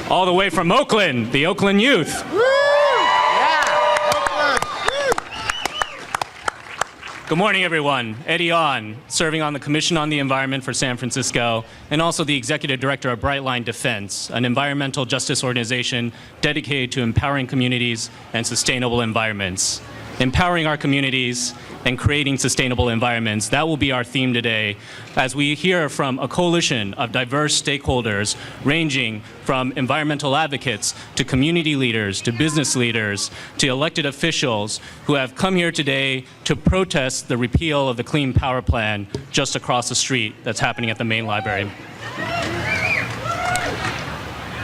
All the way from Oakland, the Oakland youth. Good morning, everyone. Eddie On, serving on the Commission on the Environment for San Francisco, and also the Executive Director of Brightline Defense, an environmental justice organization dedicated to empowering communities and sustainable environments. Empowering our communities and creating sustainable environments, that will be our theme today, as we hear from a coalition of diverse stakeholders ranging from environmental advocates to community leaders to business leaders to elected officials who have come here today to protest the repeal of the Clean Power Plan just across the street that's happening at the main library.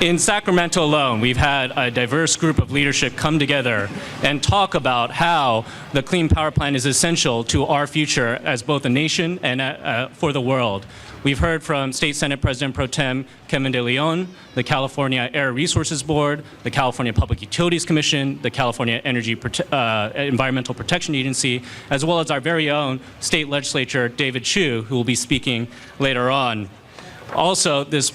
In Sacramento alone, we've had a diverse group of leadership come together and talk about how the Clean Power Plan is essential to our future as both a nation and for the world. We've heard from State Senate President Pro Tem Kevin De Leon, the California Air Resources Board, the California Public Utilities Commission, the California Environmental Protection Agency, as well as our very own state legislator, David Chu, who will be speaking later on. Also, this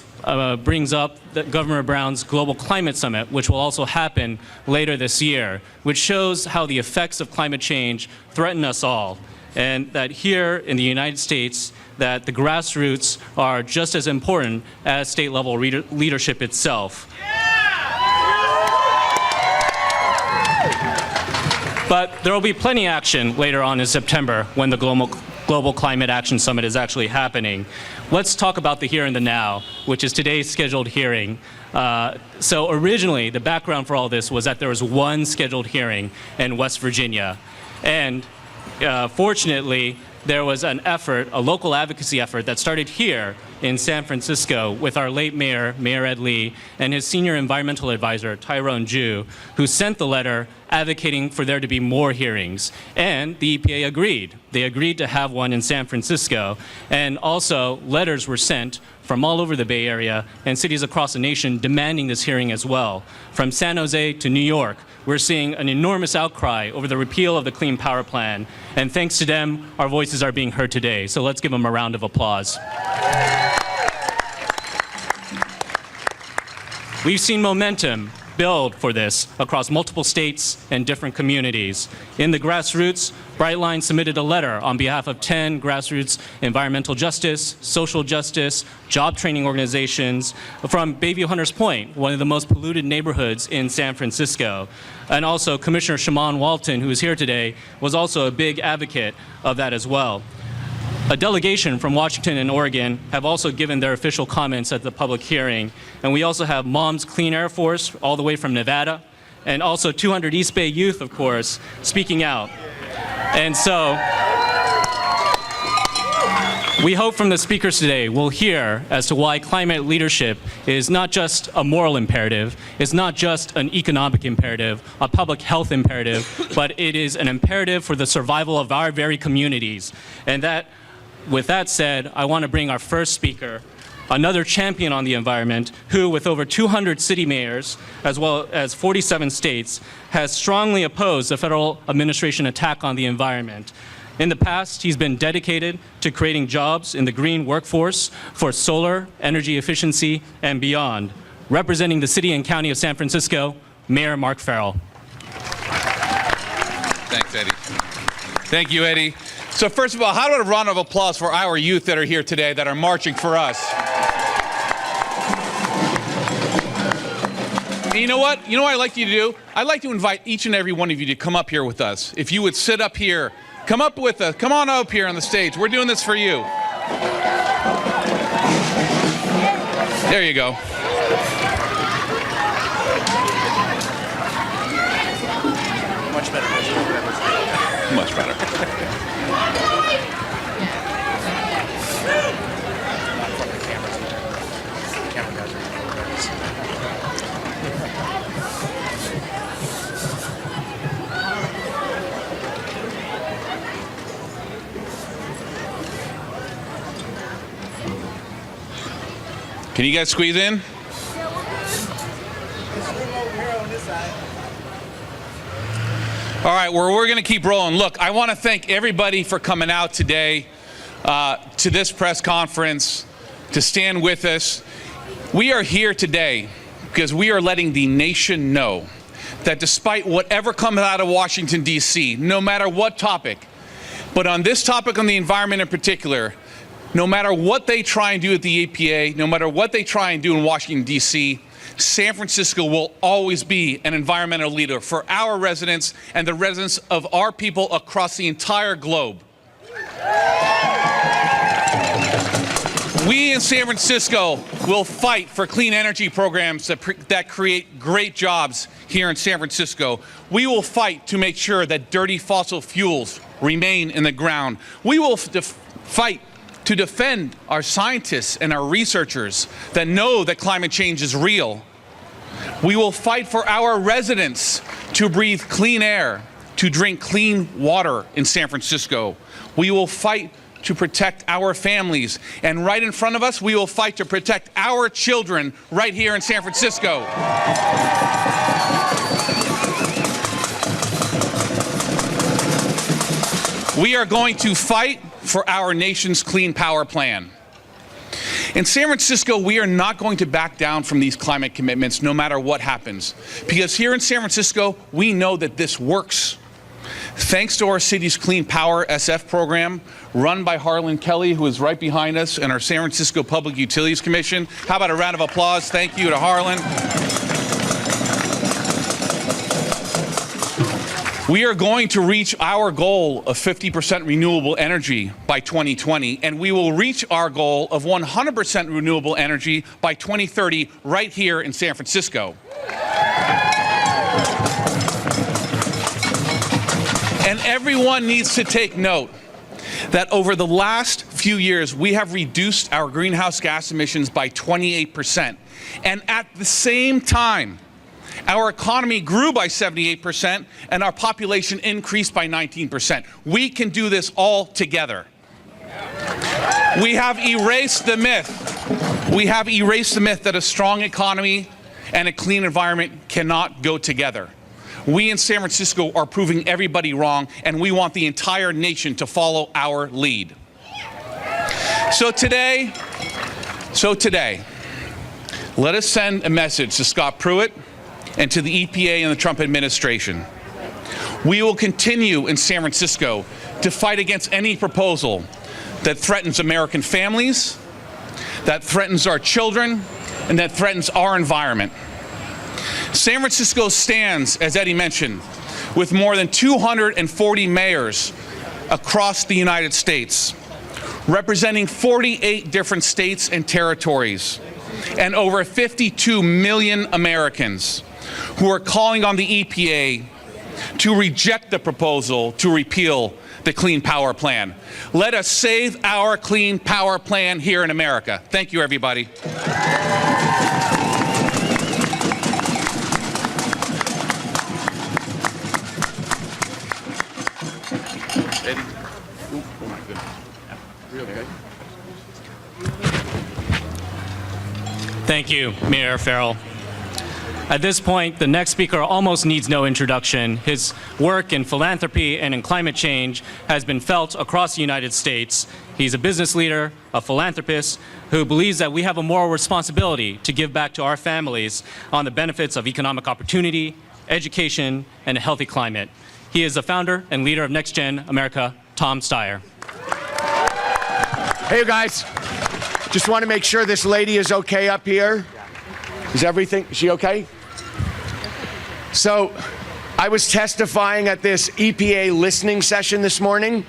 brings up Governor Brown's Global Climate Summit, which will also happen later this year, which shows how the effects of climate change threaten us all, and that here in the United States, that the grassroots are just as important as state-level leadership itself. But there will be plenty of action later on in September when the Global Climate Action Summit is actually happening. Let's talk about the here and the now, which is today's scheduled hearing. So originally, the background for all this was that there was one scheduled hearing in West Virginia. And fortunately, there was an effort, a local advocacy effort that started here in San Francisco with our late mayor, Mayor Ed Lee, and his senior environmental advisor, Tyrone Ju, who sent the letter advocating for there to be more hearings. And the EPA agreed. They agreed to have one in San Francisco. And also, letters were sent from all over the Bay Area and cities across the nation demanding this hearing as well. From San Jose to New York, we're seeing an enormous outcry over the repeal of the Clean Power Plan. And thanks to them, our voices are being heard today. So let's give them a round of applause. We've seen momentum build for this across multiple states and different communities. In the grassroots, Brightline submitted a letter on behalf of 10 grassroots environmental justice, social justice, job training organizations from Bayview Hunters Point, one of the most polluted neighborhoods in San Francisco. And also Commissioner Shaman Walton, who is here today, was also a big advocate of that as well. A delegation from Washington and Oregon have also given their official comments at the public hearing. And we also have Mom's Clean Air Force all the way from Nevada, and also 200 East Bay youth, of course, speaking out. And so we hope from the speakers today we'll hear as to why climate leadership is not just a moral imperative, it's not just an economic imperative, a public health imperative, but it is an imperative for the survival of our very communities. And that, with that said, I want to bring our first speaker, another champion on the environment, who with over 200 city mayors, as well as 47 states, has strongly opposed the federal administration attack on the environment. In the past, he's been dedicated to creating jobs in the green workforce for solar, energy efficiency, and beyond. Representing the city and county of San Francisco, Mayor Mark Farrell. Thanks, Eddie. Thank you, Eddie. So first of all, how about a round of applause for our youth that are here today that are marching for us? And you know what? You know what I'd like you to do? I'd like to invite each and every one of you to come up here with us. If you would sit up here, come up with us. Come on up here on the stage. We're doing this for you. There you go. Much better. Much better. Can you guys squeeze in? All right, well, we're going to keep rolling. Look, I want to thank everybody for coming out today to this press conference to stand with us. We are here today because we are letting the nation know that despite whatever comes out of Washington, D.C., no matter what topic, but on this topic on the environment in particular, no matter what they try and do at the EPA, no matter what they try and do in Washington, D.C., San Francisco will always be an environmental leader for our residents and the residents of our people across the entire globe. We in San Francisco will fight for clean energy programs that create great jobs here in San Francisco. We will fight to make sure that dirty fossil fuels remain in the ground. We will fight to defend our scientists and our researchers that know that climate change is real. We will fight for our residents to breathe clean air, to drink clean water in San Francisco. We will fight to protect our families. And right in front of us, we will fight to protect our children right here in San Francisco. We are going to fight for our nation's clean power plan. In San Francisco, we are not going to back down from these climate commitments no matter what happens. Because here in San Francisco, we know that this works. Thanks to our city's Clean Power SF program, run by Harlan Kelly, who is right behind us, and our San Francisco Public Utilities Commission. How about a round of applause? Thank you to Harlan. We are going to reach our goal of 50% renewable energy by 2020, and we will reach our goal of 100% renewable energy by 2030 right here in San Francisco. And everyone needs to take note that over the last few years, we have reduced our greenhouse gas emissions by 28%. And at the same time, our economy grew by 78% and our population increased by 19%. We can do this all together. We have erased the myth. We have erased the myth that a strong economy and a clean environment cannot go together. We in San Francisco are proving everybody wrong, and we want the entire nation to follow our lead. So today, let us send a message to Scott Pruitt and to the EPA and the Trump administration. We will continue in San Francisco to fight against any proposal that threatens American families, that threatens our children, and that threatens our environment. San Francisco stands, as Eddie mentioned, with more than 240 mayors across the United States, representing 48 different states and territories, and over 52 million Americans who are calling on the EPA to reject the proposal to repeal the Clean Power Plan. Let us save our Clean Power Plan here in America. Thank you, everybody. Eddie. Oh my goodness. Real okay. Thank you, Mayor Farrell. At this point, the next speaker almost needs no introduction. His work in philanthropy and in climate change has been felt across the United States. He's a business leader, a philanthropist, who believes that we have a moral responsibility to give back to our families on the benefits of economic opportunity, education, and a healthy climate. He is the founder and leader of Next Gen America, Tom Steyer. Hey, you guys. Just want to make sure this lady is okay up here. Is she okay? So, I was testifying at this EPA listening session this morning,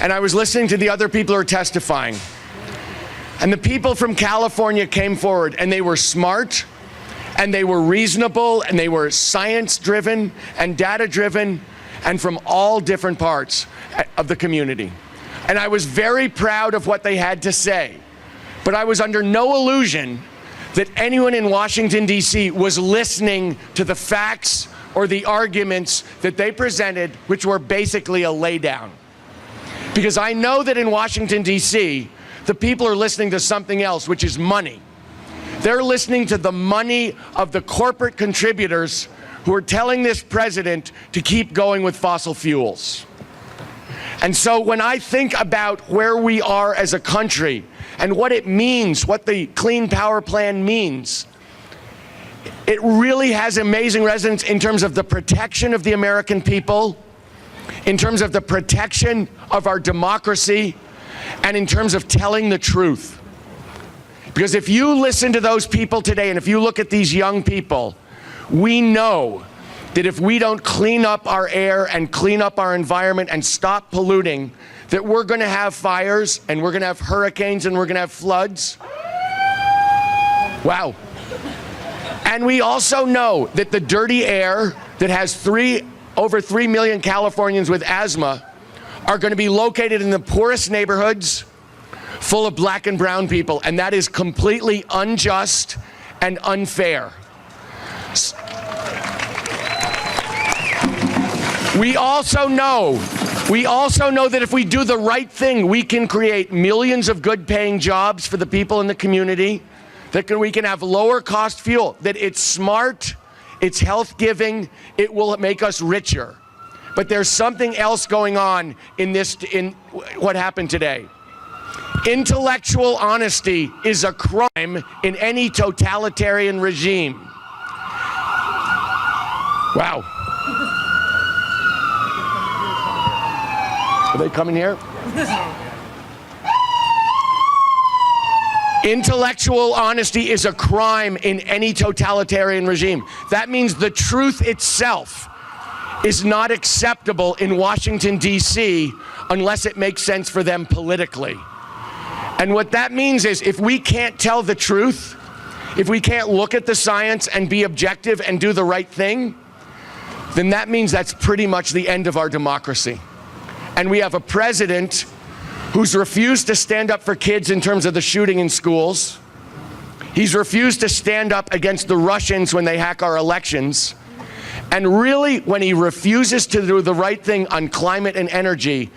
and I was listening to the other people who are testifying. And the people from California came forward, and they were smart, and they were reasonable, and they were science-driven and data-driven, and from all different parts of the community. And I was very proud of what they had to say. But I was under no illusion that anyone in Washington, D.C. was listening to the facts or the arguments that they presented, which were basically a laydown. Because I know that in Washington, D.C., the people are listening to something else, which is money. They're listening to the money of the corporate contributors who are telling this president to keep going with fossil fuels. And so when I think about where we are as a country and what it means, what the Clean Power Plan means, it really has amazing resonance in terms of the protection of the American people, in terms of the protection of our democracy, and in terms of telling the truth. Because if you listen to those people today, and if you look at these young people, we know that if we don't clean up our air and clean up our environment and stop polluting, that we're going to have fires, and we're going to have hurricanes, and we're going to have floods. Wow. And we also know that the dirty air that has over 3 million Californians with asthma are going to be located in the poorest neighborhoods full of black and brown people, and that is completely unjust and unfair. We also know that if we do the right thing, we can create millions of good-paying jobs for the people in the community, that we can have lower cost fuel, that it's smart, it's health-giving, it will make us richer. But there's something else going on in what happened today. Intellectual honesty is a crime in any totalitarian regime. Wow. Are they coming here? Intellectual honesty is a crime in any totalitarian regime. That means the truth itself is not acceptable in Washington, D.C., unless it makes sense for them politically. And what that means is if we can't tell the truth, if we can't look at the science and be objective and do the right thing, then that means that's pretty much the end of our democracy. And we have a president who's refused to stand up for kids in terms of the shooting in schools. He's refused to stand up against the Russians when they hack our elections. And really, when he refuses to do the right thing on climate and energy,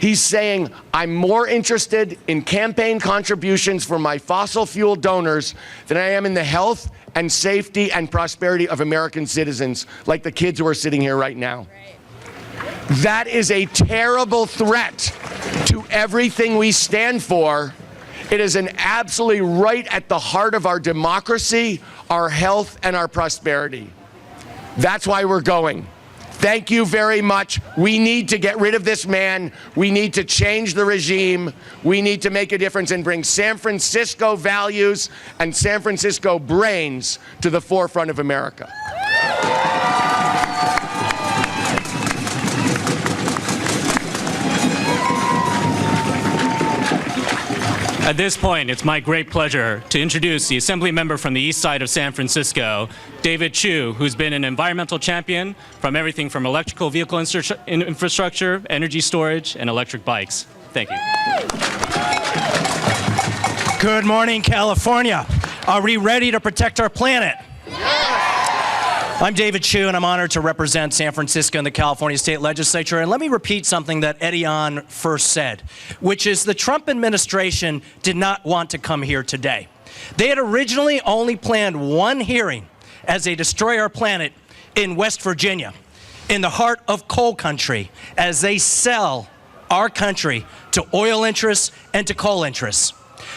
he's saying, I'm more interested in campaign contributions from my fossil fuel donors than I am in the health and safety and prosperity of American citizens, like the kids who are sitting here right now. That is a terrible threat to everything we stand for. It is an absolutely right at the heart of our democracy, our health, and our prosperity. That's why we're going. Thank you very much. We need to get rid of this man. We need to change the regime. We need to make a difference and bring San Francisco values and San Francisco brains to the forefront of America. At this point, it's my great pleasure to introduce the Assembly member from the east side of San Francisco, David Chu, who's been an environmental champion from everything from electrical vehicle infrastructure, energy storage, and electric bikes. Thank you. Good morning, California. Are we ready to protect our planet? I'm David Chu, and I'm honored to represent San Francisco in the California State Legislature. And let me repeat something that Eddie On first said, which is the Trump administration did not want to come here today. They had originally only planned one hearing as they destroy our planet in West Virginia, in the heart of coal country, as they sell our country to oil interests and to coal interests.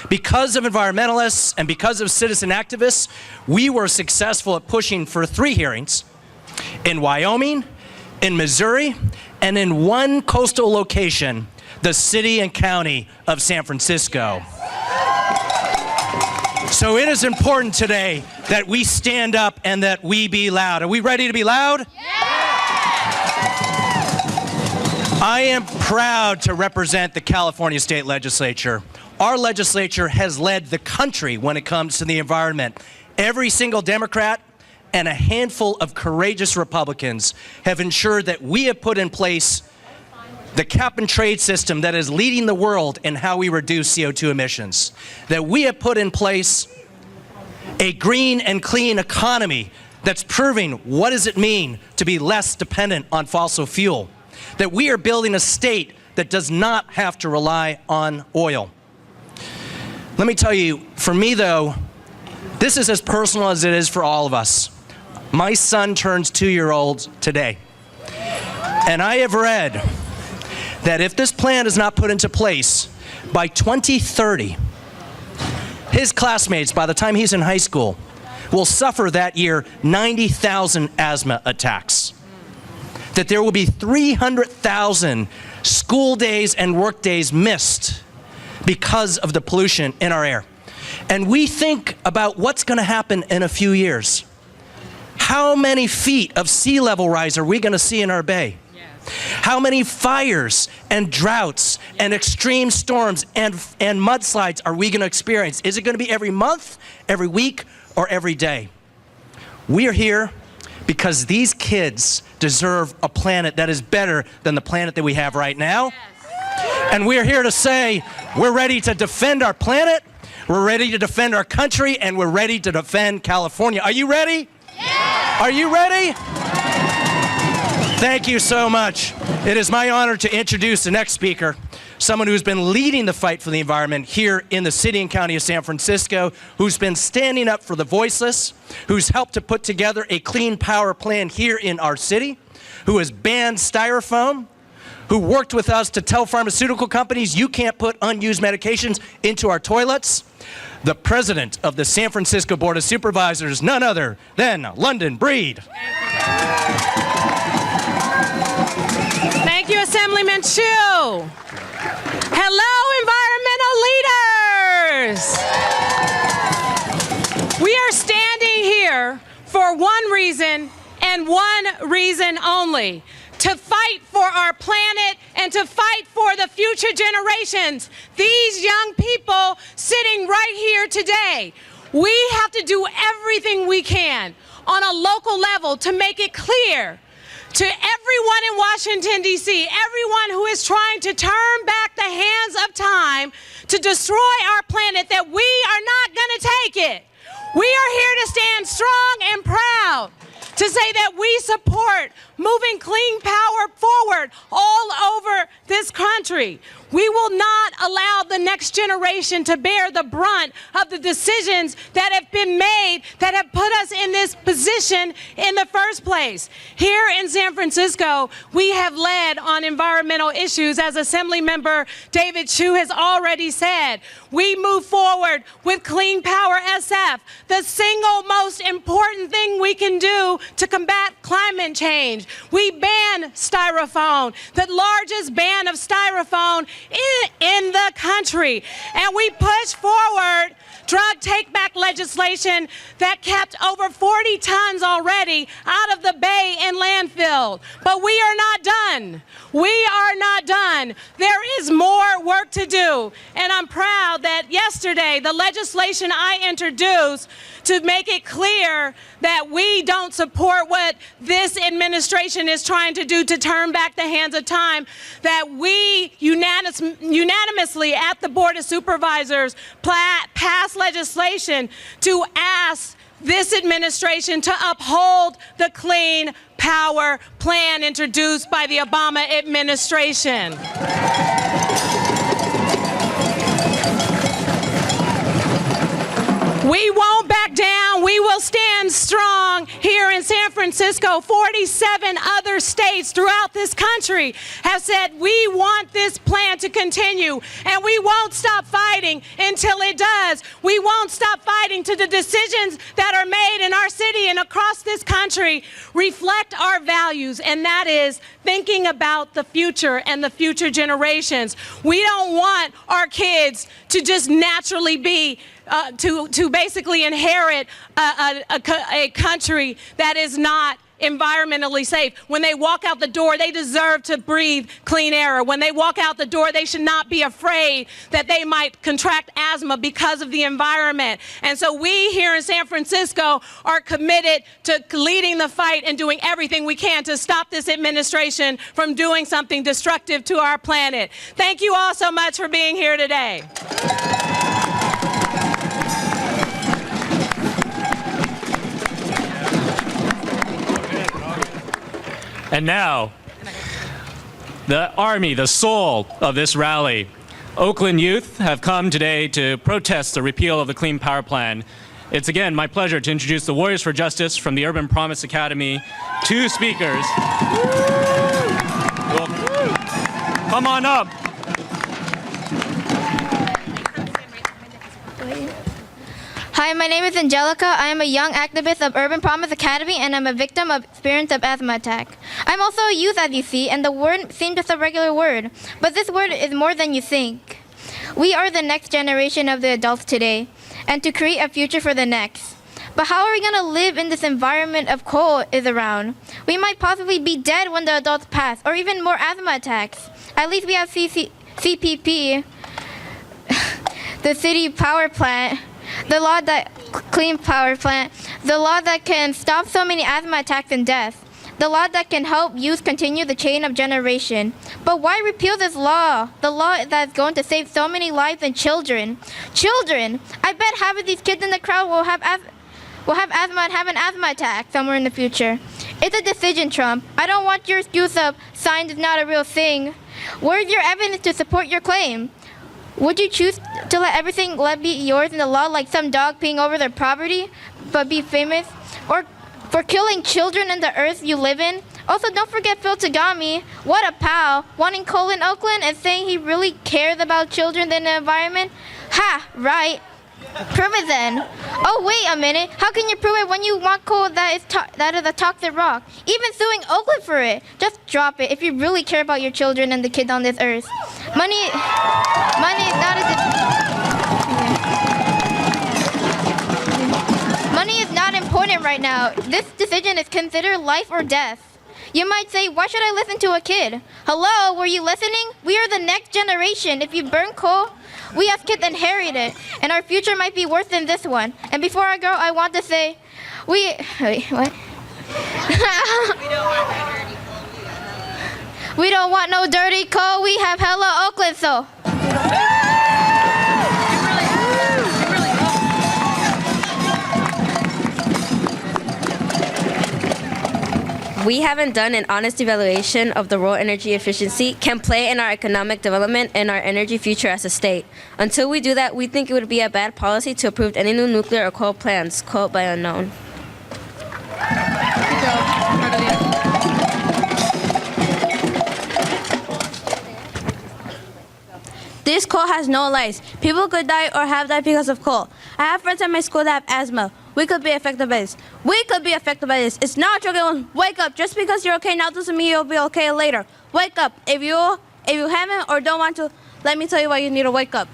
Because of environmentalists and because of citizen activists, we were successful at pushing for 3 hearings in Wyoming, in Missouri, and in one coastal location, the city and county of San Francisco. So it is important today that we stand up and that we be loud. Are we ready to be loud? I am proud to represent the California State Legislature. Our legislature has led the country when it comes to the environment. Every single Democrat and a handful of courageous Republicans have ensured that we have put in place the cap and trade system that is leading the world in how we reduce CO2 emissions. That we have put in place a green and clean economy that's proving what does it mean to be less dependent on fossil fuel. That we are building a state that does not have to rely on oil. Let me tell you, for me though, this is as personal as it is for all of us. My son turns 2-year-old today. And I have read that if this plan is not put into place by 2030, his classmates, by the time he's in high school, will suffer that year 90,000 asthma attacks. That there will be 300,000 school days and work days missed because of the pollution in our air. And we think about what's going to happen in a few years. How many feet of sea level rise are we going to see in our bay? How many fires and droughts and extreme storms and mudslides are we going to experience? Is it going to be every month, every week, or every day? We are here because these kids deserve a planet that is better than the planet that we have right now. And we're here to say we're ready to defend our planet, we're ready to defend our country, and we're ready to defend California. Are you ready? Yeah. Are you ready? Thank you so much. It is my honor to introduce the next speaker, someone who's been leading the fight for the environment here in the city and county of San Francisco, who's been standing up for the voiceless, who's helped to put together a clean power plan here in our city, who has banned styrofoam, who worked with us to tell pharmaceutical companies you can't put unused medications into our toilets, the president of the San Francisco Board of Supervisors, none other than London Breed. Thank you, Assemblyman Chu. Hello, environmental leaders. We are standing here for one reason and one reason only: to fight for our planet and to fight for the future generations. These young people sitting right here today, we have to do everything we can on a local level to make it clear to everyone in Washington, D.C., everyone who is trying to turn back the hands of time to destroy our planet, that we are not going to take it. We are here to stand strong and proud to say that we support moving clean power forward all over this country. We will not allow the next generation to bear the brunt of the decisions that have been made that have put us in this position in the first place. Here in San Francisco, we have led on environmental issues, as Assemblymember David Chu has already said. We move forward with Clean Power SF, the single most important thing we can do to combat climate change. We ban styrofoam, the largest ban of styrofoam in the country. And we push forward drug take-back legislation that kept over 40 tons already out of the bay and landfill. But we are not done. We are not done. There is more work to do. And I'm proud that yesterday the legislation I introduced to make it clear that we don't support what this administration is trying to do to turn back the hands of time, that we unanimously at the Board of Supervisors passed legislation to ask this administration to uphold the Clean Power Plan introduced by the Obama administration. We won't back down. We will stand strong here in San Francisco. 47 other states throughout this country have said we want this plan to continue, and we won't stop fighting until it does. We won't stop fighting till the decisions that are made in our city and across this country reflect our values, and that is thinking about the future and the future generations. We don't want our kids to just naturally be to basically inherit a country that is not environmentally safe. When they walk out the door, they deserve to breathe clean air. When they walk out the door, they should not be afraid that they might contract asthma because of the environment. And so we here in San Francisco are committed to leading the fight and doing everything we can to stop this administration from doing something destructive to our planet. Thank you all so much for being here today. And now, the Army, the soul of this rally. Oakland youth have come today to protest the repeal of the Clean Power Plan. It's again my pleasure to introduce the Warriors for Justice from the Urban Promise Academy. Two speakers. Come on up. Hi, my name is Angelica. I am a young activist of Urban Promise Academy, and I'm a victim of experience of asthma attack. I'm also a youth, as you see, and the word seems just a regular word, but this word is more than you think. We are the next generation of the adults today, and to create a future for the next. But how are we going to live in this environment of coal is around? We might possibly be dead when the adults pass, or even more asthma attacks. At least we have CPP, the city power plant, the law that clean power plant, the law that can stop so many asthma attacks and deaths, the law that can help youth continue the chain of generation. But why repeal this law? The law that's going to save so many lives and children. Children! I bet half of these kids in the crowd will have asthma and have an asthma attack somewhere in the future. It's a decision, Trump. I don't want your excuse of science is not a real thing. Where's your evidence to support your claim? Would you choose to let everything be yours in the law, like some dog peeing over their property, but be famous? Or for killing children in the earth you live in? Also, don't forget Phil Tagami. What a pal. Wanting coal in Oakland and saying he really cares about children and the environment? Ha, right. Prove it then. Oh, wait a minute. How can you prove it when you want coal that is a toxic rock? Even suing Oakland for it. Just drop it if you really care about your children and the kids on this earth. Money is not Money is not important right now. This decision is considered life or death. You might say, why should I listen to a kid? Hello, were you listening? We are the next generation. If you burn coal, we as kids inherit it, and our future might be worse than this one. And before I go, I want to say, wait, what? We don't want no dirty coal. We have hella Oakland, so. We haven't done an honest evaluation of the role energy efficiency can play in our economic development and our energy future as a state. Until we do that, we think it would be a bad policy to approve any new nuclear or coal plants, quote by unknown. This coal has no lives. People could die or have died because of coal. I have friends at my school that have asthma. We could be affected by this. We could be affected by this. It's not a joke. Wake up. Just because you're okay now doesn't mean you'll be okay later. Wake up. If you haven't or don't want to, let me tell you why you need to wake up.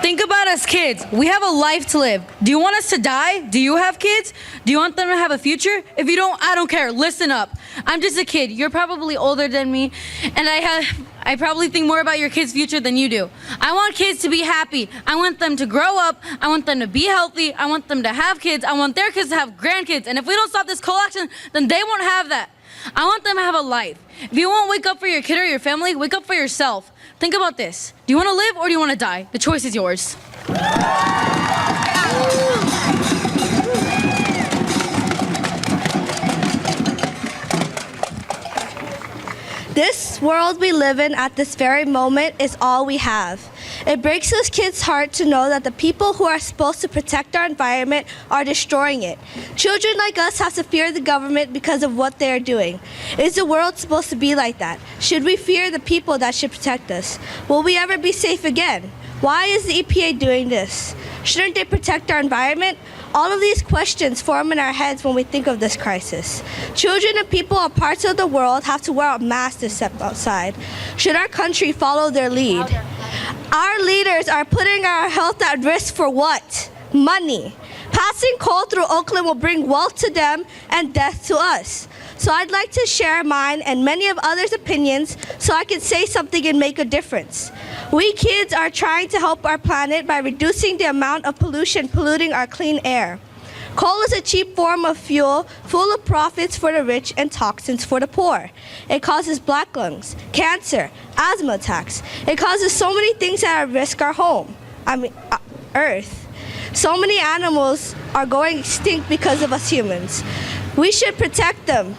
Think about us kids. We have a life to live. Do you want us to die? Do you have kids? Do you want them to have a future? If you don't, I don't care. Listen up. I'm just a kid. You're probably older than me, and I probably think more about your kids' future than you do. I want kids to be happy. I want them to grow up. I want them to be healthy. I want them to have kids. I want their kids to have grandkids. And if we don't stop this coal action, then they won't have that. I want them to have a life. If you won't wake up for your kid or your family, wake up for yourself. Think about this. Do you want to live or do you want to die? The choice is yours. This world we live in at this very moment is all we have. It breaks those kids' heart to know that the people who are supposed to protect our environment are destroying it. Children like us have to fear the government because of what they are doing. Is the world supposed to be like that? Should we fear the people that should protect us? Will we ever be safe again? Why is the EPA doing this? Shouldn't they protect our environment? All of these questions form in our heads when we think of this crisis. Children and people in parts of the world have to wear a mask to step outside. Should our country follow their lead? Our leaders are putting our health at risk for what? Money. Passing coal through Oakland will bring wealth to them and death to us. So I'd like to share mine and many of others' opinions so I can say something and make a difference. We kids are trying to help our planet by reducing the amount of pollution polluting our clean air. Coal is a cheap form of fuel full of profits for the rich and toxins for the poor. It causes black lungs, cancer, asthma attacks. It causes so many things that risk our home, Earth. So many animals are going extinct because of us humans. We should protect them.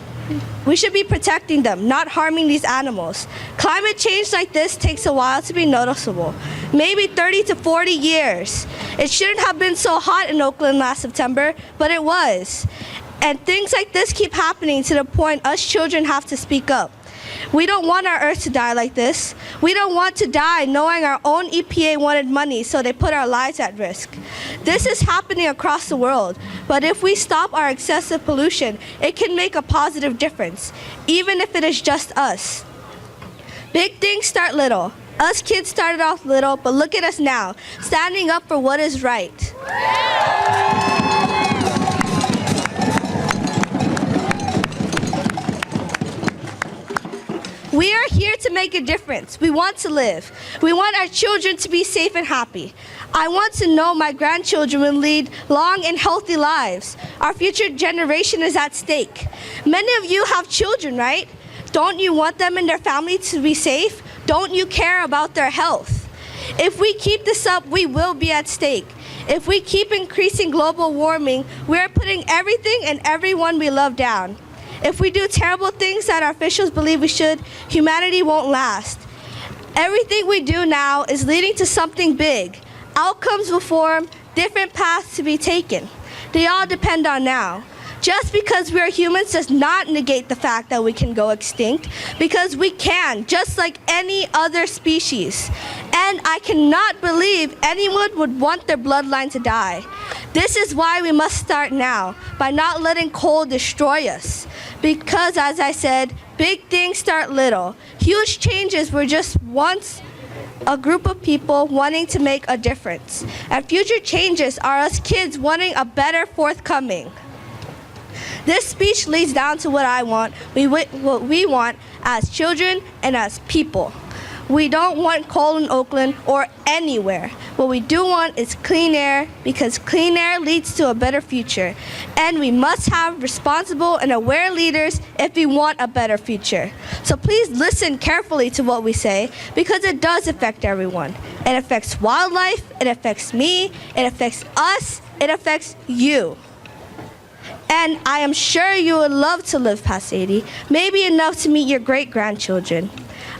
We should be protecting them, not harming these animals. Climate change like this takes a while to be noticeable, maybe 30 to 40 years. It shouldn't have been so hot in Oakland last September, but it was. And things like this keep happening to the point us children have to speak up. We don't want our Earth to die like this. We don't want to die knowing our own EPA wanted money, so they put our lives at risk. This is happening across the world, but if we stop our excessive pollution, it can make a positive difference, even if it is just us. Big things start little. Us kids started off little, but look at us now, standing up for what is right. We are here to make a difference. We want to live. We want our children to be safe and happy. I want to know my grandchildren will lead long and healthy lives. Our future generation is at stake. Many of you have children, right? Don't you want them and their family to be safe? Don't you care about their health? If we keep this up, we will be at stake. If we keep increasing global warming, we are putting everything and everyone we love down. If we do terrible things that our officials believe we should, humanity won't last. Everything we do now is leading to something big. Outcomes will form, different paths to be taken. They all depend on now. Just because we are humans does not negate the fact that we can go extinct, because we can, just like any other species. And I cannot believe anyone would want their bloodline to die. This is why we must start now, by not letting coal destroy us. Because, as I said, big things start little. Huge changes were just once a group of people wanting to make a difference. And future changes are us kids wanting a better forthcoming. This speech leads down to what I want, what we want as children and as people. We don't want coal in Oakland or anywhere. What we do want is clean air, because clean air leads to a better future. And we must have responsible and aware leaders if we want a better future. So please listen carefully to what we say, because it does affect everyone. It affects wildlife, it affects me, it affects us, it affects you. And I am sure you would love to live past 80, maybe enough to meet your great-grandchildren.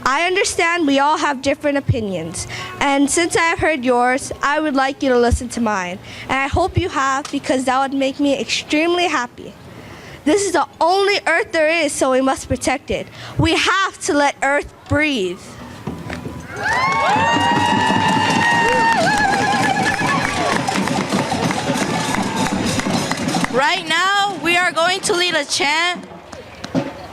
I understand we all have different opinions, and since I have heard yours, I would like you to listen to mine. And I hope you have, because that would make me extremely happy. This is the only Earth there is, so we must protect it. We have to let Earth breathe. Right now, we are going to lead a chant.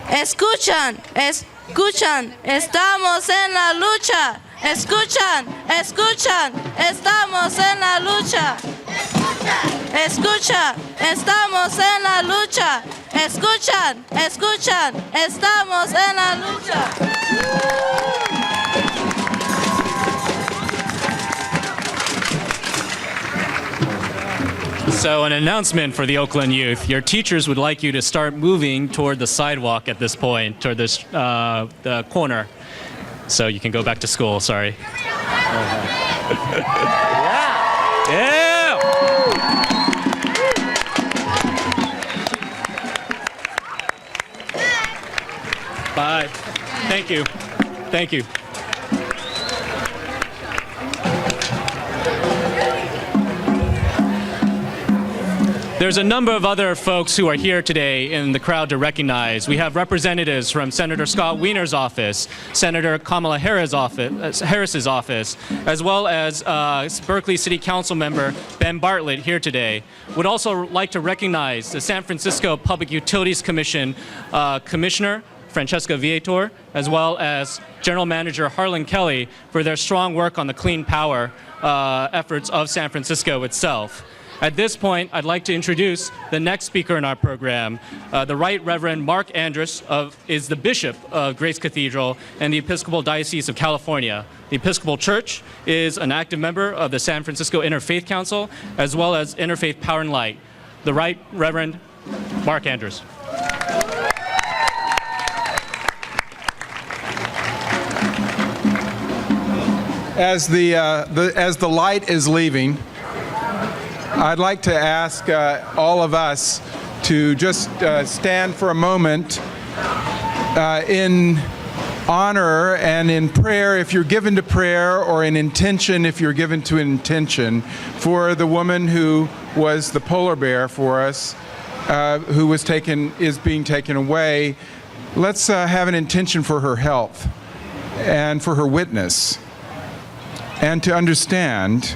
Escuchan, escuchan, estamos en la lucha. Escuchan, escuchan, estamos en la lucha. Escucha, estamos en la lucha. Escuchan, escuchan, estamos en la lucha. So an announcement for the Oakland youth. Your teachers would like you to start moving toward the sidewalk at this point, toward this the corner. So you can go back to school, sorry. Yeah! Bye. Thank you. Thank you. There's a number of other folks who are here today in the crowd to recognize. We have representatives from Senator Scott Wiener's office, Senator Kamala Harris's office, as well as Berkeley City Council member Ben Bartlett here today. Would also like to recognize the San Francisco Public Utilities Commission Commissioner Francesca Viator, as well as General Manager Harlan Kelly for their strong work on the clean power efforts of San Francisco itself. At this point, I'd like to introduce the next speaker in our program. The Right Reverend Mark Andrus is the Bishop of Grace Cathedral and the Episcopal Diocese of California. The Episcopal Church is an active member of the San Francisco Interfaith Council, as well as Interfaith Power and Light. The Right Reverend Mark Andrus. As the light is leaving, I'd like to ask all of us to just stand for a moment in honor and in prayer, if you're given to prayer, or in intention, if you're given to intention, for the woman who was the polar bear for us, who is being taken away let's have an intention for her health and for her witness, and to understand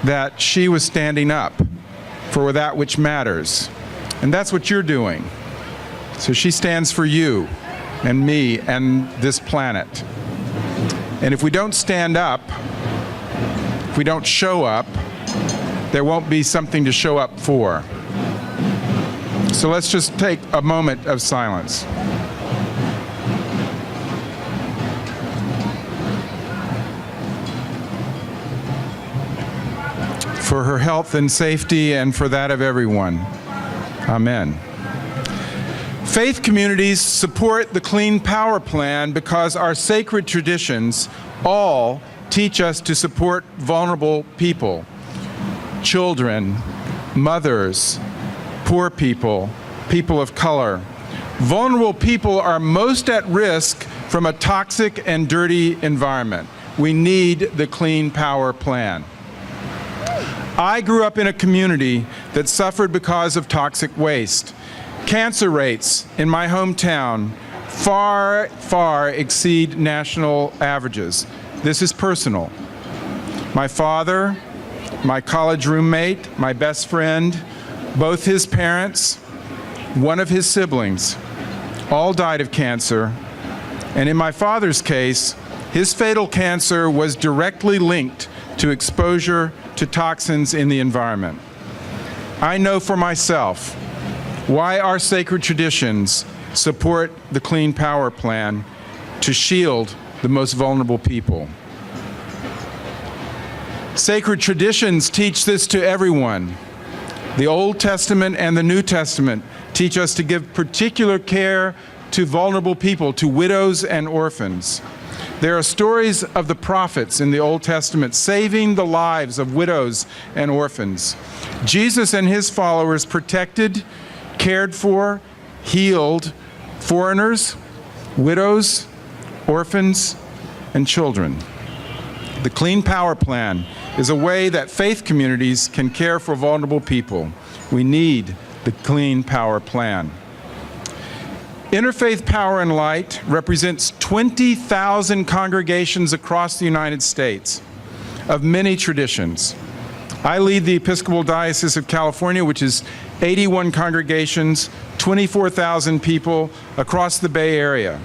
that she was standing up for that which matters. And that's what you're doing. So she stands for you and me and this planet. And if we don't stand up, if we don't show up, there won't be something to show up for. So let's just take a moment of silence. For her health and safety and for that of everyone. Amen. Faith communities support the Clean Power Plan because our sacred traditions all teach us to support vulnerable people, children, mothers, poor people, people of color. Vulnerable people are most at risk from a toxic and dirty environment. We need the Clean Power Plan. I grew up in a community that suffered because of toxic waste. Cancer rates in my hometown far, far exceed national averages. This is personal. My father, my college roommate, my best friend, both his parents, one of his siblings, all died of cancer. And in my father's case, his fatal cancer was directly linked to exposure to toxins in the environment. I know for myself why our sacred traditions support the Clean Power Plan to shield the most vulnerable people. Sacred traditions teach this to everyone. The Old Testament and the New Testament teach us to give particular care to vulnerable people, to widows and orphans. There are stories of the prophets in the Old Testament saving the lives of widows and orphans. Jesus and his followers protected, cared for, healed foreigners, widows, orphans, and children. The Clean Power Plan is a way that faith communities can care for vulnerable people. We need the Clean Power Plan. Interfaith Power and Light represents 20,000 congregations across the United States of many traditions. I lead the Episcopal Diocese of California, which is 81 congregations, 24,000 people across the Bay Area.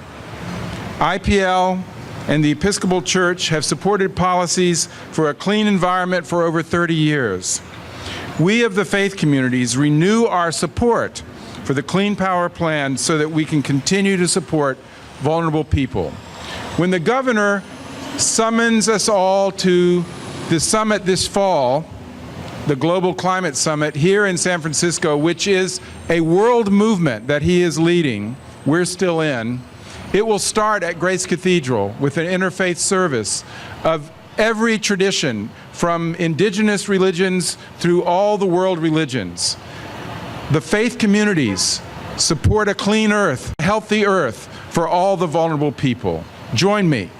IPL and the Episcopal Church have supported policies for a clean environment for over 30 years. We of the faith communities renew our support for the Clean Power Plan so that we can continue to support vulnerable people. When the governor summons us all to the summit this fall, the Global Climate Summit here in San Francisco, which is a world movement that he is leading, we're still in, it will start at Grace Cathedral with an interfaith service of every tradition from indigenous religions through all the world religions. The faith communities support a clean earth, a healthy earth for all the vulnerable people. Join me.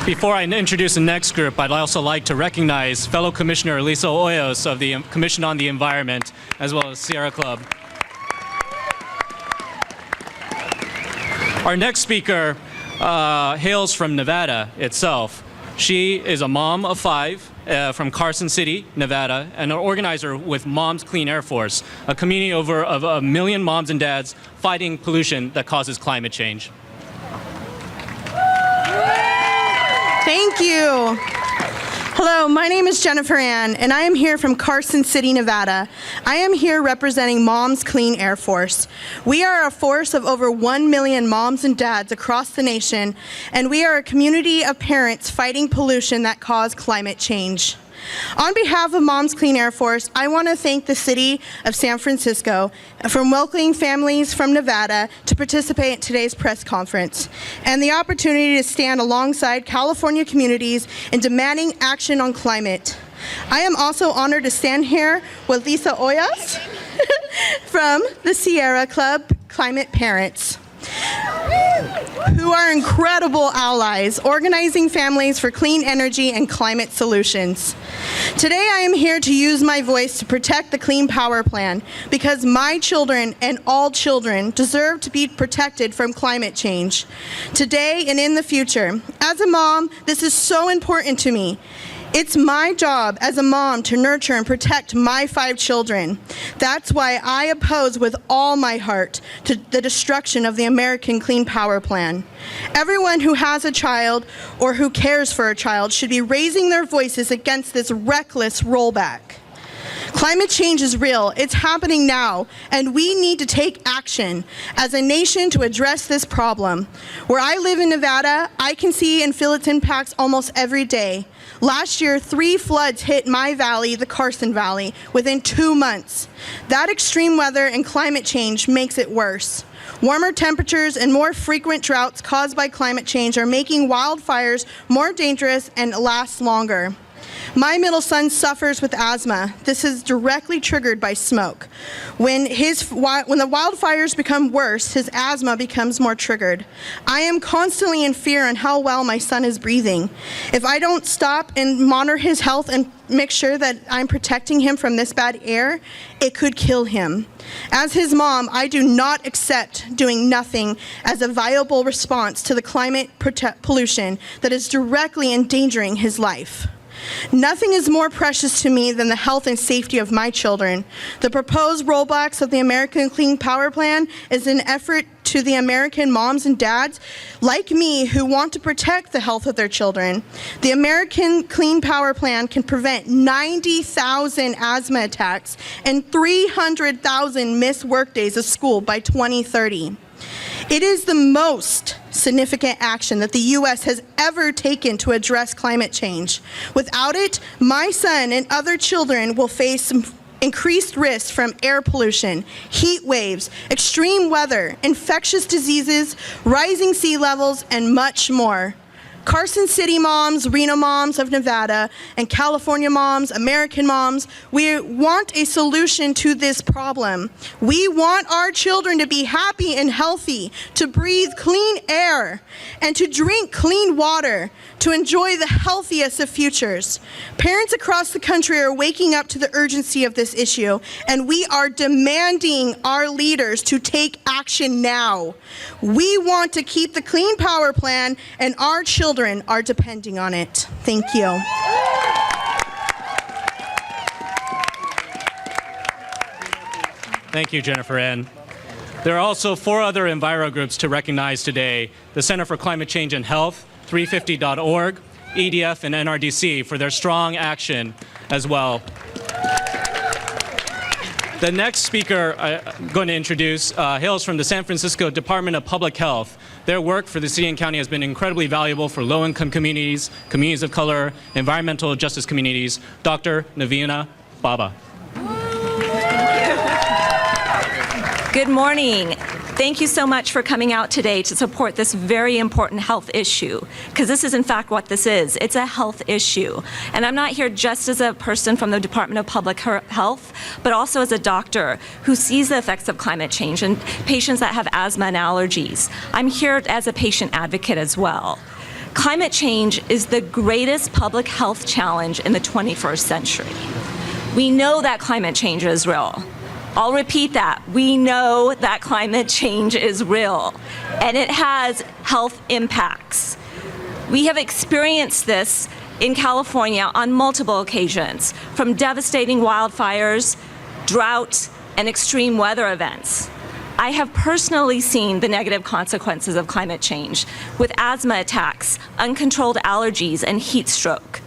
Before I introduce the next group, I'd also like to recognize fellow Commissioner Lisa Hoyos of the Commission on the Environment, as well as Sierra Club. Our next speaker hails from Nevada itself. She is a mom of 5 from Carson City, Nevada, and an organizer with Moms Clean Air Force, a community of 1 million moms and dads fighting pollution that causes climate change. Thank you. Hello, my name is Jennifer Ann, and I am here from Carson City, Nevada. I am here representing Moms Clean Air Force. We are a force of over 1 million moms and dads across the nation, and we are a community of parents fighting pollution that cause climate change. On behalf of Moms Clean Air Force, I want to thank the City of San Francisco for welcoming families from Nevada to participate in today's press conference and the opportunity to stand alongside California communities in demanding action on climate. I am also honored to stand here with Lisa Hoyos from the Sierra Club Climate Parents. who are incredible allies, organizing families for clean energy and climate solutions. Today I am here to use my voice to protect the Clean Power Plan because my children and all children deserve to be protected from climate change today and in the future. As a mom, this is so important to me. It's my job as a mom to nurture and protect my 5 children. That's why I oppose with all my heart to the destruction of the American Clean Power Plan. Everyone who has a child or who cares for a child should be raising their voices against this reckless rollback. Climate change is real, it's happening now, and we need to take action as a nation to address this problem. Where I live in Nevada, I can see and feel its impacts almost every day. Last year, 3 floods hit my valley, the Carson Valley, within 2 months. That extreme weather and climate change makes it worse. Warmer temperatures and more frequent droughts caused by climate change are making wildfires more dangerous and last longer. My middle son suffers with asthma. This is directly triggered by smoke. When the wildfires become worse, his asthma becomes more triggered. I am constantly in fear on how well my son is breathing. If I don't stop and monitor his health and make sure that I'm protecting him from this bad air, it could kill him. As his mom, I do not accept doing nothing as a viable response to the climate pollution that is directly endangering his life. Nothing is more precious to me than the health and safety of my children. The proposed rollbacks of the American Clean Power Plan is an effort to the American moms and dads like me who want to protect the health of their children. The American Clean Power Plan can prevent 90,000 asthma attacks and 300,000 missed workdays of school by 2030. It is the most significant action that the U.S. has ever taken to address climate change. Without it, my son and other children will face increased risks from air pollution, heat waves, extreme weather, infectious diseases, rising sea levels, and much more. Carson City moms, Reno moms of Nevada, and California moms, American moms, we want a solution to this problem. We want our children to be happy and healthy, to breathe clean air, and to drink clean water, to enjoy the healthiest of futures. Parents across the country are waking up to the urgency of this issue, and we are demanding our leaders to take action now. We want to keep the Clean Power Plan, and our children are depending on it. Thank you. Thank you, Jennifer Ann. There are also 4 other enviro groups to recognize today: the Center for Climate Change and Health, 350.org, EDF, and NRDC for their strong action as well. The next speaker I'm going to introduce hails from the San Francisco Department of Public Health. Their work for the city and county has been incredibly valuable for low-income communities, communities of color, environmental justice communities. Dr. Navina Baba. Good morning. Thank you so much for coming out today to support this very important health issue, because this is in fact what this is. It's a health issue. And I'm not here just as a person from the Department of Public Health, but also as a doctor who sees the effects of climate change and patients that have asthma and allergies. I'm here as a patient advocate as well. Climate change is the greatest public health challenge in the 21st century. We know that climate change is real. I'll repeat that. We know that climate change is real, and it has health impacts. We have experienced this in California on multiple occasions, from devastating wildfires, drought, and extreme weather events. I have personally seen the negative consequences of climate change with asthma attacks, uncontrolled allergies, and heat stroke.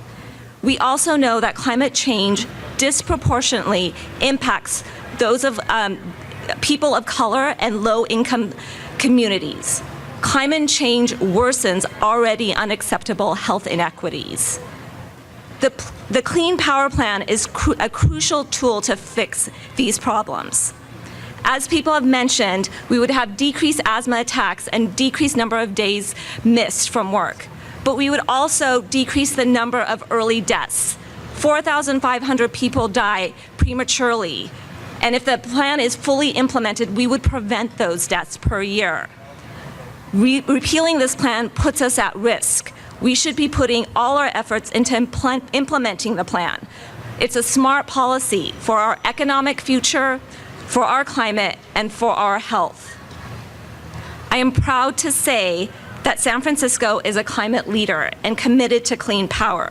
We also know that climate change disproportionately impacts those of people of color and low-income communities. Climate change worsens already unacceptable health inequities. The Clean Power Plan is a crucial tool to fix these problems. As people have mentioned, we would have decreased asthma attacks and decreased number of days missed from work. But we would also decrease the number of early deaths. 4,500 people die prematurely. And if the plan is fully implemented, we would prevent those deaths per year. Repealing this plan puts us at risk. We should be putting all our efforts into implementing the plan. It's a smart policy for our economic future, for our climate, and for our health. I am proud to say that San Francisco is a climate leader and committed to clean power,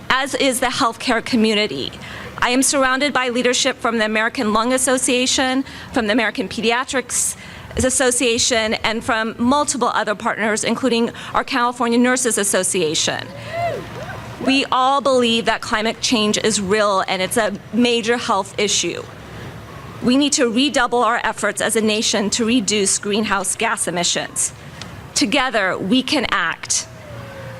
as is the healthcare community. I am surrounded by leadership from the American Lung Association, from the American Pediatrics Association, and from multiple other partners, including our California Nurses Association. We all believe that climate change is real and it's a major health issue. We need to redouble our efforts as a nation to reduce greenhouse gas emissions. Together, we can act.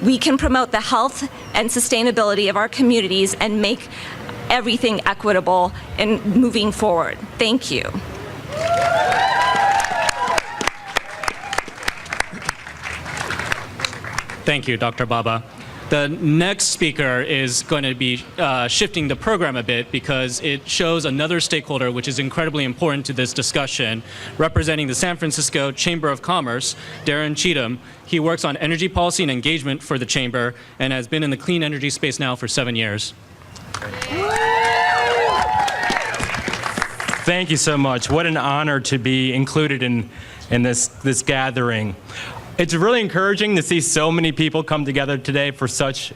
We can promote the health and sustainability of our communities and make everything equitable in moving forward. Thank you. Thank you, Dr. Baba. The next speaker is going to be shifting the program a bit because it shows another stakeholder which is incredibly important to this discussion, representing the San Francisco Chamber of Commerce, Darren Cheatham. He works on energy policy and engagement for the Chamber and has been in the clean energy space now for 7 years. Thank you so much. What an honor to be included in this gathering. It's really encouraging to see so many people come together today for such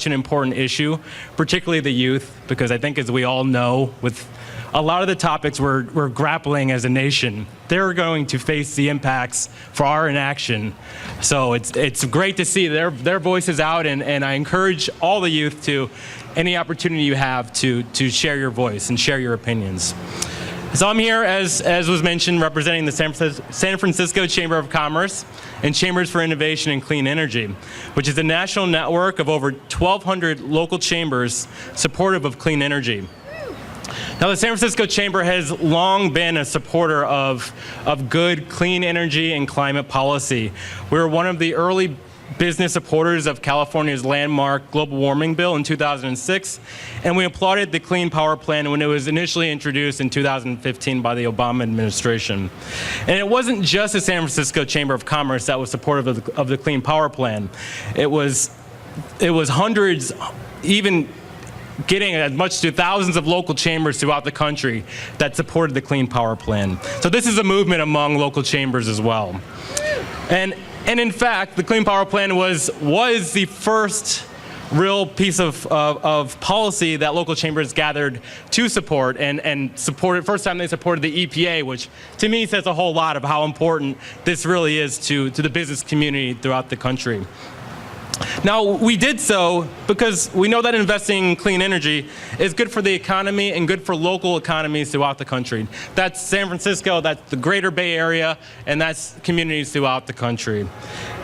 an important issue, particularly the youth, because I think, as we all know, with a lot of the topics we're grappling as a nation, they're going to face the impacts for our inaction. So it's great to see their voices out, and I encourage all the youth to, any opportunity you have, to share your voice and share your opinions. So I'm here, as was mentioned, representing the San Francisco Chamber of Commerce and Chambers for Innovation and Clean Energy, which is a national network of over 1,200 local chambers supportive of clean energy. Now, the San Francisco Chamber has long been a supporter of good, clean energy and climate policy. We were one of the early business supporters of California's landmark global warming bill in 2006, and we applauded the Clean Power Plan when it was initially introduced in 2015 by the Obama administration. And it wasn't just the San Francisco Chamber of Commerce that was supportive of the Clean Power Plan. It was hundreds, even getting as much to thousands of local chambers throughout the country that supported the Clean Power Plan. So this is a movement among local chambers as well. And in fact, the Clean Power Plan was the first real piece of policy that local chambers gathered to support and supported. First time they supported the EPA, which to me says a whole lot of how important this really is to the business community throughout the country. Now, we did so because we know that investing in clean energy is good for the economy and good for local economies throughout the country. That's San Francisco, that's the greater Bay Area, and that's communities throughout the country.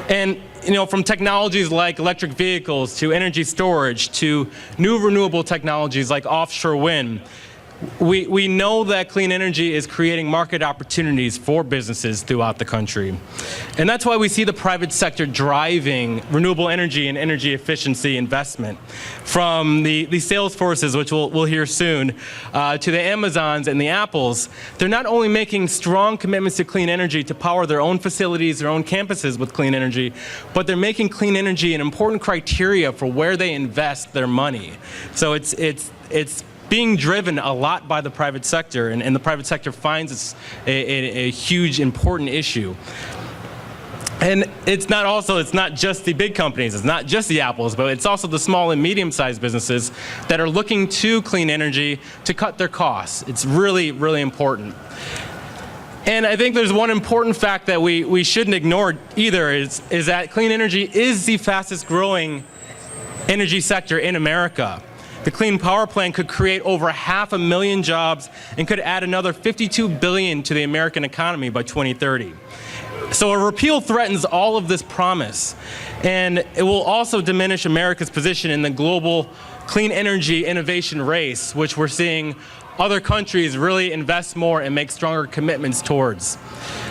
And from technologies like electric vehicles to energy storage to new renewable technologies like offshore wind, we know that clean energy is creating market opportunities for businesses throughout the country. And that's why we see the private sector driving renewable energy and energy efficiency investment. From the sales forces, which we'll hear soon, to the Amazons and the Apples, they're not only making strong commitments to clean energy to power their own facilities, their own campuses with clean energy, but they're making clean energy an important criteria for where they invest their money. So it's being driven a lot by the private sector, and the private sector finds it's a huge, important issue. And it's not just the big companies, it's not just the Apples, but it's also the small and medium-sized businesses that are looking to clean energy to cut their costs. It's really, really important. And I think there's one important fact that we shouldn't ignore either, is that clean energy is the fastest growing energy sector in America. The Clean Power Plan could create over 500,000 jobs and could add another $52 billion to the American economy by 2030. So a repeal threatens all of this promise, and it will also diminish America's position in the global clean energy innovation race, which we're seeing other countries really invest more and make stronger commitments towards.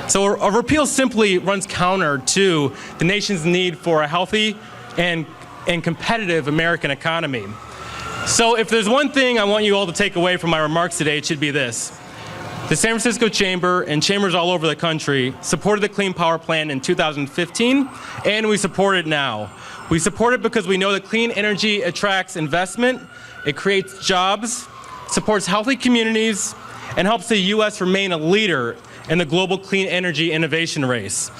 So a repeal simply runs counter to the nation's need for a healthy and competitive American economy. So if there's one thing I want you all to take away from my remarks today, it should be this. The San Francisco Chamber and chambers all over the country supported the Clean Power Plan in 2015, and we support it now. We support it because we know that clean energy attracts investment, it creates jobs, supports healthy communities, and helps the U.S. remain a leader in the global clean energy innovation race.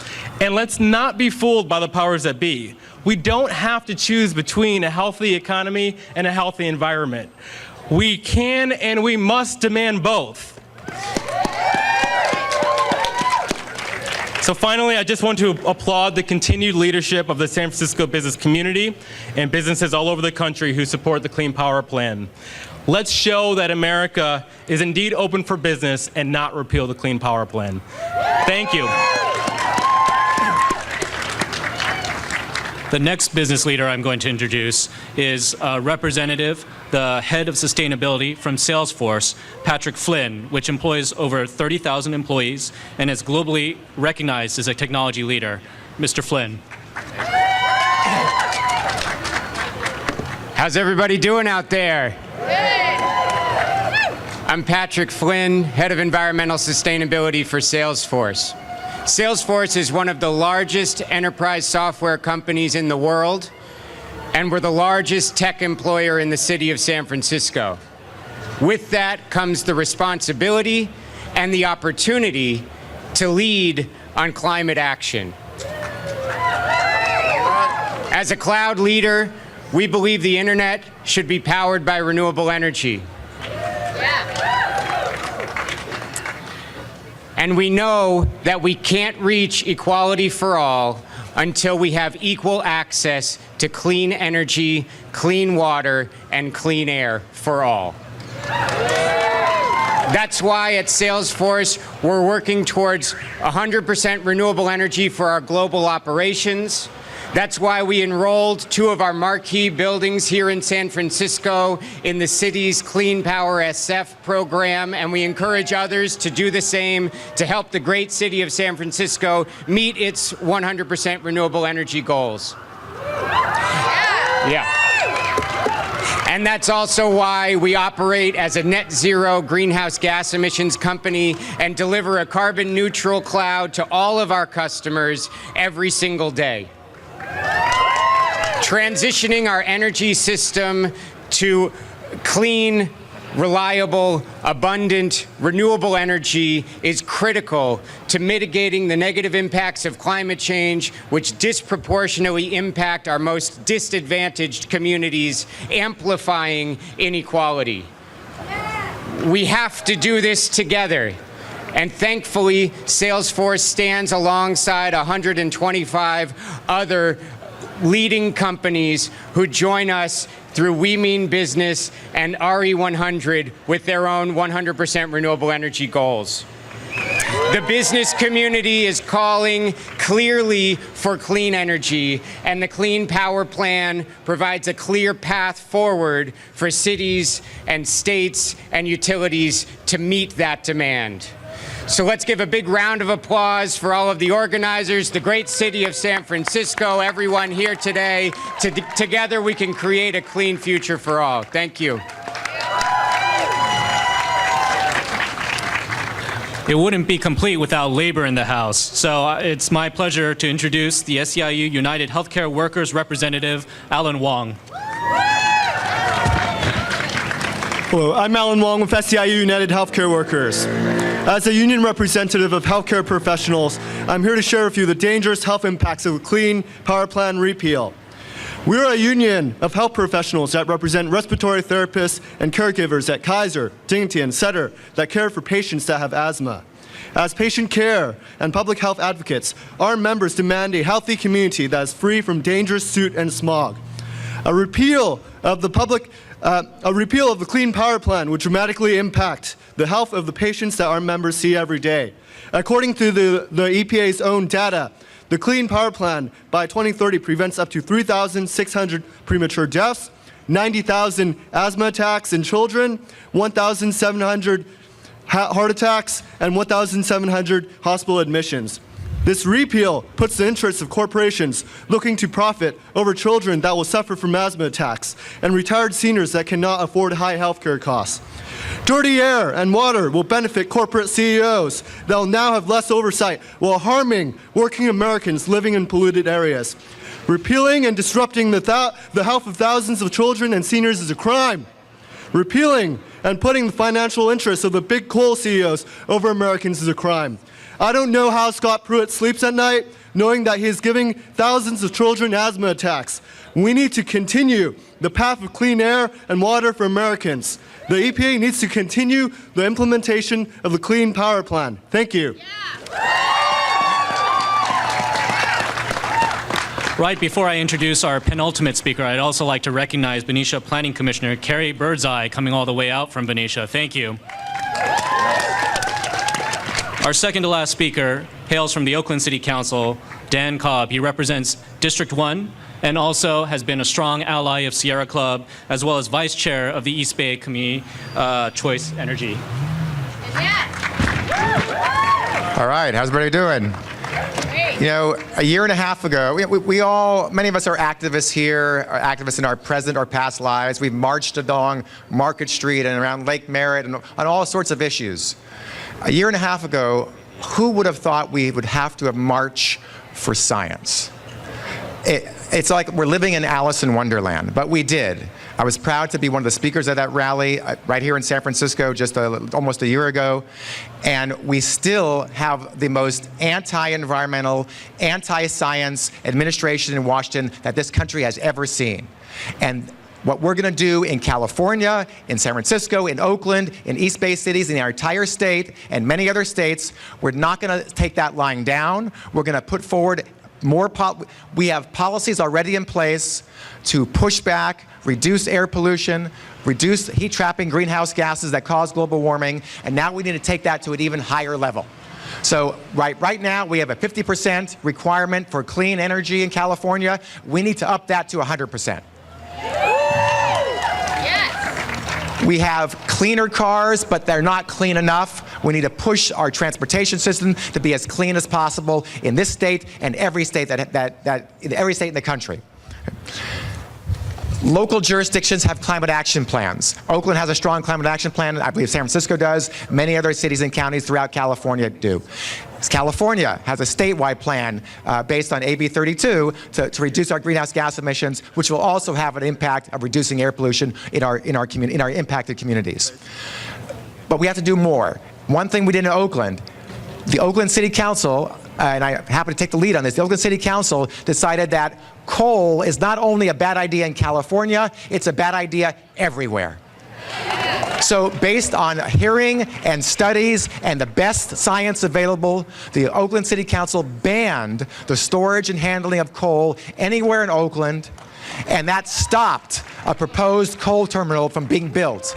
And let's not be fooled by the powers that be. We don't have to choose between a healthy economy and a healthy environment. We can and we must demand both. So finally, I just want to applaud the continued leadership of the San Francisco business community and businesses all over the country who support the Clean Power Plan. Let's show that America is indeed open for business and not repeal the Clean Power Plan. Thank you. The next business leader I'm going to introduce is a representative, the head of sustainability from Salesforce, Patrick Flynn, which employs over 30,000 employees and is globally recognized as a technology leader. Mr. Flynn. How's everybody doing out there? I'm Patrick Flynn, head of environmental sustainability for Salesforce. Salesforce is one of the largest enterprise software companies in the world, and we're the largest tech employer in the city of San Francisco. With that comes the responsibility and the opportunity to lead on climate action. As a cloud leader, we believe the internet should be powered by renewable energy. And we know that we can't reach equality for all until we have equal access to clean energy, clean water, and clean air for all. That's why at Salesforce, we're working towards 100% renewable energy for our global operations. That's why we enrolled 2 of our marquee buildings here in San Francisco in the city's Clean Power SF program, and we encourage others to do the same to help the great city of San Francisco meet its 100% renewable energy goals. Yeah. And that's also why we operate as a net zero greenhouse gas emissions company and deliver a carbon neutral cloud to all of our customers every single day. Transitioning our energy system to clean, reliable, abundant, renewable energy is critical to mitigating the negative impacts of climate change, which disproportionately impact our most disadvantaged communities, amplifying inequality. We have to do this together. And thankfully, Salesforce stands alongside 125 other leading companies who join us through We Mean Business and RE100 with their own 100% renewable energy goals. The business community is calling clearly for clean energy, and the Clean Power Plan provides a clear path forward for cities and states and utilities to meet that demand. So let's give a big round of applause for all of the organizers, the great city of San Francisco, everyone here today. Together we can create a clean future for all. Thank you. It wouldn't be complete without labor in the House. So it's my pleasure to introduce the SEIU United Healthcare Workers representative, Alan Wong. Hello, I'm Alan Wong with SEIU United Healthcare Workers. As a union representative of healthcare professionals, I'm here to share with you the dangerous health impacts of a Clean Power Plan repeal. We're a union of health professionals that represent respiratory therapists and caregivers at Kaiser, Dignity, and Sutter that care for patients that have asthma. As patient care and public health advocates, our members demand a healthy community that is free from dangerous soot and smog. A repeal of the Clean Power Plan would dramatically impact the health of the patients that our members see every day. According to the EPA's own data, the Clean Power Plan by 2030 prevents up to 3,600 premature deaths, 90,000 asthma attacks in children, 1,700 heart attacks, and 1,700 hospital admissions. This repeal puts the interests of corporations looking to profit over children that will suffer from asthma attacks and retired seniors that cannot afford high healthcare costs. Dirty air and water will benefit corporate CEOs that will now have less oversight while harming working Americans living in polluted areas. Repealing and disrupting the health of thousands of children and seniors is a crime. Repealing and putting the financial interests of the big coal CEOs over Americans is a crime. I don't know how Scott Pruitt sleeps at night, knowing that he is giving thousands of children asthma attacks. We need to continue the path of clean air and water for Americans. The EPA needs to continue the implementation of the Clean Power Plan. Thank you. Right before I introduce our penultimate speaker, I'd also like to recognize Benicia Planning Commissioner Carrie Birdseye, coming all the way out from Benicia. Thank you. Our second to last speaker hails from the Oakland City Council, Dan Cobb. He represents District 1 and also has been a strong ally of Sierra Club, as well as vice chair of the East Bay Community Choice Energy. All right, how's everybody doing? You know, a year and a half ago, many of us are activists here, are activists in our present or past lives. We've marched along Market Street and around Lake Merritt and on all sorts of issues. A year and a half ago, who would have thought we would have to march for science? It's like we're living in Alice in Wonderland, but we did. I was proud to be one of the speakers at that rally right here in San Francisco just almost a year ago. And we still have the most anti-environmental, anti-science administration in Washington that this country has ever seen. And what we're going to do in California, in San Francisco, in Oakland, in East Bay cities, in our entire state, and many other states, we're not going to take that lying down. We're going to put forward we have policies already in place to push back, reduce air pollution, reduce heat trapping greenhouse gases that cause global warming, and now we need to take that to an even higher level. So right now we have a 50% requirement for clean energy in California. We need to up that to 100%. We have cleaner cars, but they're not clean enough. We need to push our transportation system to be as clean as possible in this state and every state every state in the country. Local jurisdictions have climate action plans. Oakland has a strong climate action plan. I believe San Francisco does. Many other cities and counties throughout California do. California has a statewide plan based on AB 32 to reduce our greenhouse gas emissions, which will also have an impact of reducing air pollution in our impacted communities. But we have to do more. One thing we did in Oakland, the Oakland City Council, and I happen to take the lead on this, the Oakland City Council decided that coal is not only a bad idea in California, it's a bad idea everywhere. So based on hearing and studies and the best science available, the Oakland City Council banned the storage and handling of coal anywhere in Oakland, and that stopped a proposed coal terminal from being built.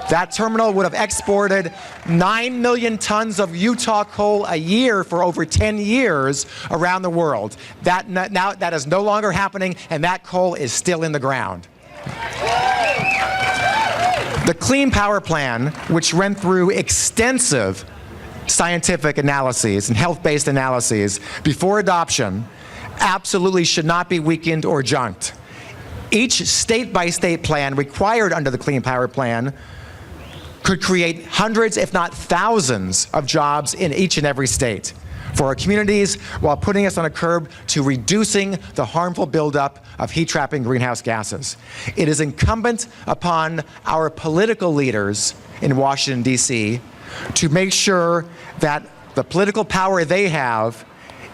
That terminal would have exported 9 million tons of Utah coal a year for over 10 years around the world. That is no longer happening, and that coal is still in the ground. The Clean Power Plan, which ran through extensive scientific analyses and health-based analyses before adoption, absolutely should not be weakened or junked. Each state-by-state plan required under the Clean Power Plan could create hundreds, if not thousands, of jobs in each and every state for our communities, while putting us on a curb to reducing the harmful buildup of heat-trapping greenhouse gases. It is incumbent upon our political leaders in Washington, D.C. to make sure that the political power they have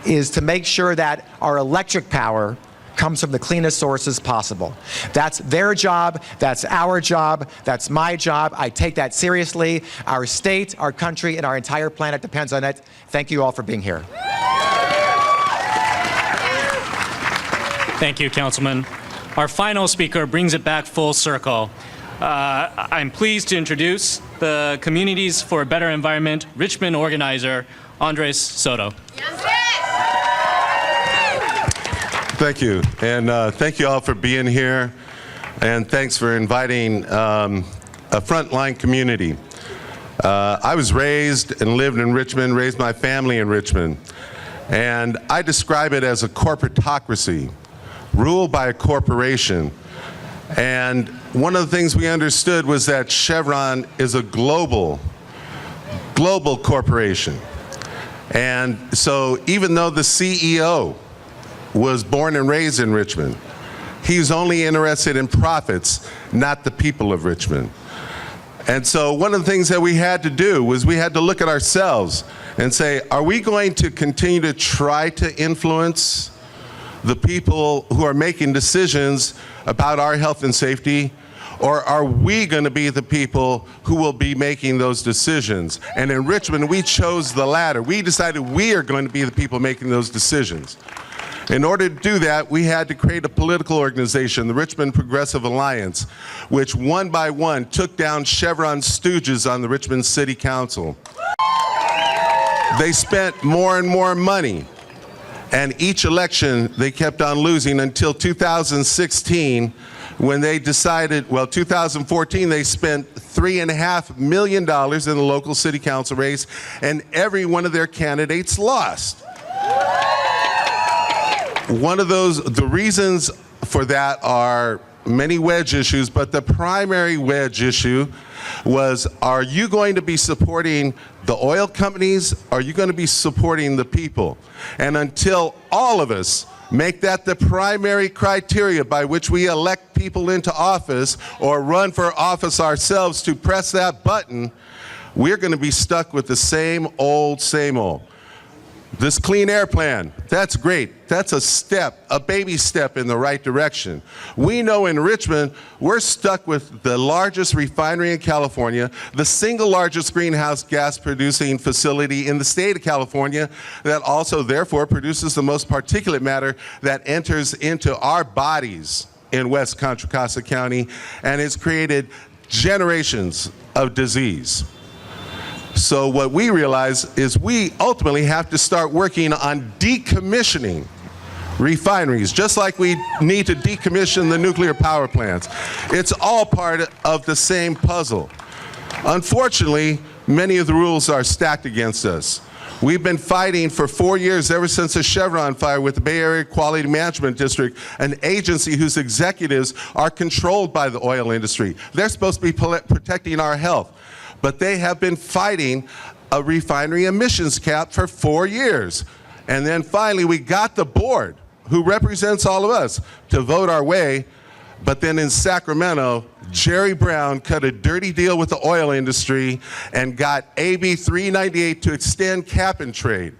is to make sure that our electric power comes from the cleanest sources possible. That's their job, that's our job, that's my job. I take that seriously. Our state, our country, and our entire planet depends on it. Thank you all for being here. Thank you, Councilman. Our final speaker brings it back full circle. I'm pleased to introduce the Communities for a Better Environment Richmond organizer, Andres Soto. Thank you, and thank you all for being here, and thanks for inviting a frontline community. I was raised and lived in Richmond, raised my family in Richmond, And I describe it as a corporatocracy, ruled by a corporation. And one of the things we understood was that Chevron is a global corporation. And so even though the CEO was born and raised in Richmond, he's only interested in profits, not the people of Richmond. And so one of the things that we had to do was we had to look at ourselves and say, are we going to continue to try to influence the people who are making decisions about our health and safety? Or are we going to be the people who will be making those decisions? And in Richmond, we chose the latter. We decided we are going to be the people making those decisions. In order to do that, we had to create a political organization, the Richmond Progressive Alliance, which one by one took down Chevron stooges on the Richmond City Council. They spent more and more money, and each election they kept on losing until 2016, when they decided, well, 2014, they spent $3.5 million in the local city council race, and every one of their candidates lost. The reasons for that are many wedge issues, but the primary wedge issue was, are you going to be supporting the oil companies? Are you going to be supporting the people? And until all of us make that the primary criteria by which we elect people into office or run for office ourselves to press that button, we're going to be stuck with the same old, same old. This clean air plan, that's great. That's a step, a baby step in the right direction. We know in Richmond, we're stuck with the largest refinery in California, the single largest greenhouse gas producing facility in the state of California, that also therefore produces the most particulate matter that enters into our bodies in West Contra Costa County, and it's created generations of disease. So what we realize is we ultimately have to start working on decommissioning refineries, just like we need to decommission the nuclear power plants. It's all part of the same puzzle. Unfortunately, many of the rules are stacked against us. We've been fighting for 4 years, ever since the Chevron fire, with the Bay Area Quality Management District, an agency whose executives are controlled by the oil industry. They're supposed to be protecting our health, but they have been fighting a refinery emissions cap for 4 years. And then finally we got the board, who represents all of us, to vote our way. But then in Sacramento, Jerry Brown cut a dirty deal with the oil industry and got AB 398 to extend cap and trade.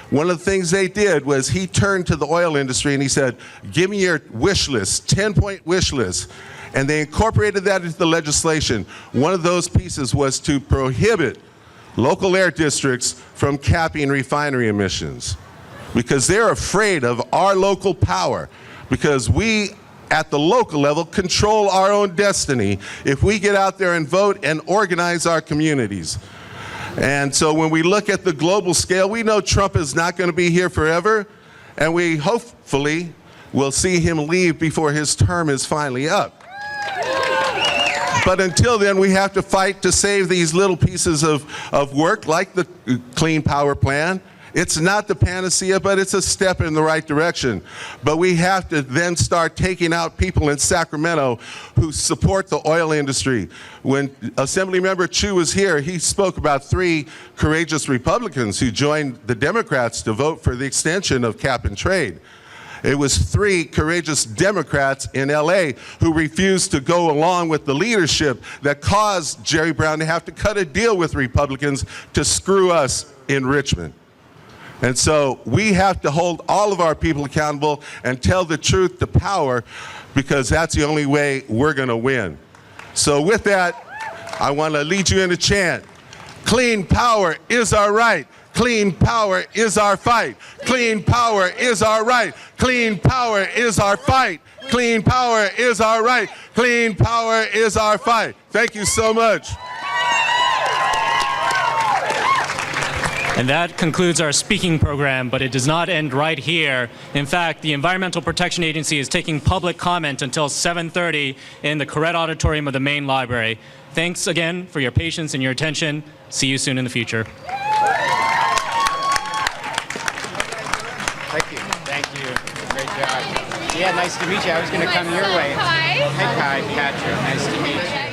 One of the things they did was he turned to the oil industry and he said, give me your wish list, 10-point wish list. And they incorporated that into the legislation. One of those pieces was to prohibit local air districts from capping refinery emissions, because they're afraid of our local power, because we at the local level control our own destiny if we get out there and vote and organize our communities. And so when we look at the global scale, we know Trump is not going to be here forever, and we hopefully will see him leave before his term is finally up. But until then, we have to fight to save these little pieces of work, like the Clean Power Plan. It's not the panacea, but it's a step in the right direction. But we have to then start taking out people in Sacramento who support the oil industry. When Assemblymember Chu was here, he spoke about 3 courageous Republicans who joined the Democrats to vote for the extension of cap and trade. It was 3 courageous Democrats in LA who refused to go along with the leadership that caused Jerry Brown to have to cut a deal with Republicans to screw us in Richmond. And so we have to hold all of our people accountable and tell the truth to power, because that's the only way we're going to win. So with that, I want to lead you in a chant. Clean power is our right. Clean power is our fight. Clean power is our right. Clean power is our fight. Clean power is our right. Clean power is our fight. Thank you so much. And that concludes our speaking program, but it does not end right here. In fact, the Environmental Protection Agency is taking public comment until 7:30 in the Corrett Auditorium of the main library. Thanks again for your patience and your attention. See you soon in the future. Yeah, nice to meet you. I was going to come your way. Hi. Hey, Kai, Patrick. Nice to meet you.